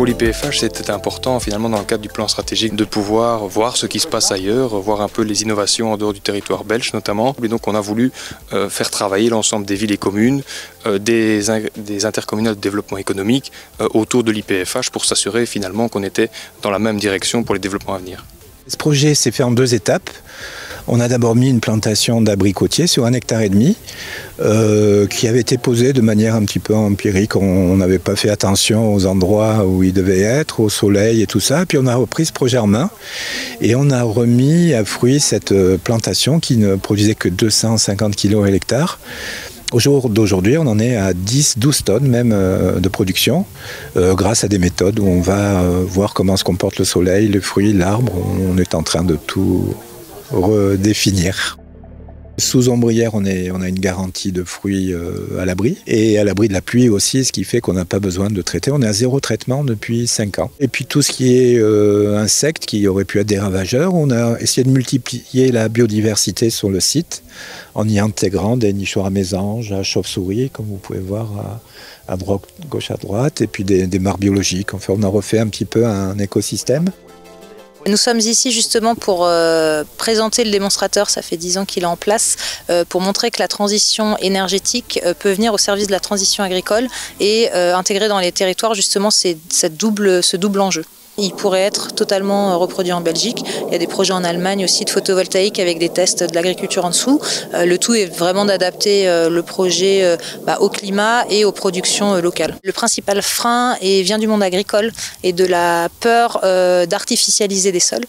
Pour l'IPFH, c'était important finalement dans le cadre du plan stratégique de pouvoir voir ce qui se passe ailleurs, voir un peu les innovations en dehors du territoire belge notamment. Et donc on a voulu faire travailler l'ensemble des villes et communes, des intercommunales de développement économique autour de l'IPFH pour s'assurer finalement qu'on était dans la même direction pour les développements à venir. Ce projet s'est fait en 2 étapes. On a d'abord mis une plantation d'abricotiers sur 1,5 hectare qui avait été posée de manière un petit peu empirique. On n'avait pas fait attention aux endroits où il devait être, au soleil et tout ça. Puis on a repris ce projet en main et on a remis à fruit cette plantation qui ne produisait que 250 kg à l'hectare. Au jour d'aujourd'hui, on en est à 10-12 tonnes même de production grâce à des méthodes où on va voir comment se comporte le soleil, le fruit, l'arbre. On est en train de tout redéfinir. Sous ombrière, on a une garantie de fruits à l'abri et à l'abri de la pluie aussi, ce qui fait qu'on n'a pas besoin de traiter. On est à 0 traitement depuis 5 ans. Et puis tout ce qui est insectes qui auraient pu être des ravageurs, on a essayé de multiplier la biodiversité sur le site en y intégrant des nichoirs à mésanges, à chauves-souris, comme vous pouvez voir à droite, gauche à droite, et puis des mares biologiques. Enfin, on a refait un petit peu un écosystème. Nous sommes ici justement pour présenter le démonstrateur, ça fait 10 ans qu'il est en place, pour montrer que la transition énergétique peut venir au service de la transition agricole et intégrer dans les territoires justement ce double enjeu. Il pourrait être totalement reproduit en Belgique. Il y a des projets en Allemagne aussi de photovoltaïque avec des tests de l'agriculture en dessous. Le tout est vraiment d'adapter le projet au climat et aux productions locales. Le principal frein vient du monde agricole et de la peur d'artificialiser des sols,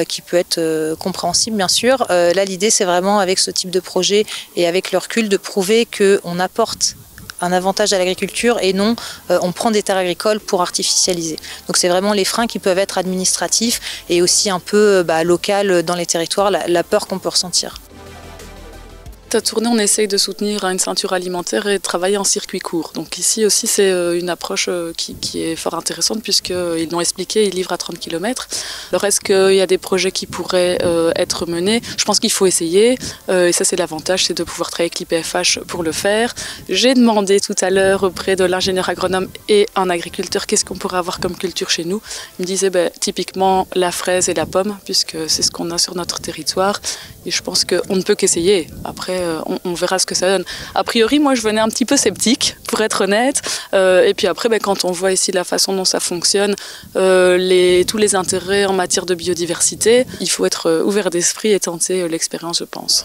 qui peut être compréhensible bien sûr. Là l'idée c'est vraiment avec ce type de projet et avec le recul de prouver qu'on apporte un avantage à l'agriculture et non on prend des terres agricoles pour artificialiser. Donc c'est vraiment les freins qui peuvent être administratifs et aussi un peu local dans les territoires, la peur qu'on peut ressentir. À Tournai, on essaye de soutenir une ceinture alimentaire et de travailler en circuit court. Donc ici aussi, c'est une approche qui est fort intéressante puisqu'ils l'ont expliqué, ils livrent à 30 km. Alors est-ce qu'il y a des projets qui pourraient être menés? Je pense qu'il faut essayer et ça c'est l'avantage, c'est de pouvoir travailler avec l'IPFH pour le faire. J'ai demandé tout à l'heure auprès de l'ingénieur agronome et un agriculteur qu'est-ce qu'on pourrait avoir comme culture chez nous. Il me disait typiquement la fraise et la pomme puisque c'est ce qu'on a sur notre territoire et je pense qu'on ne peut qu'essayer. Après, on verra ce que ça donne. A priori, moi, je venais un petit peu sceptique, pour être honnête. Et puis après, quand on voit ici la façon dont ça fonctionne, tous les intérêts en matière de biodiversité, il faut être ouvert d'esprit et tenter l'expérience, je pense.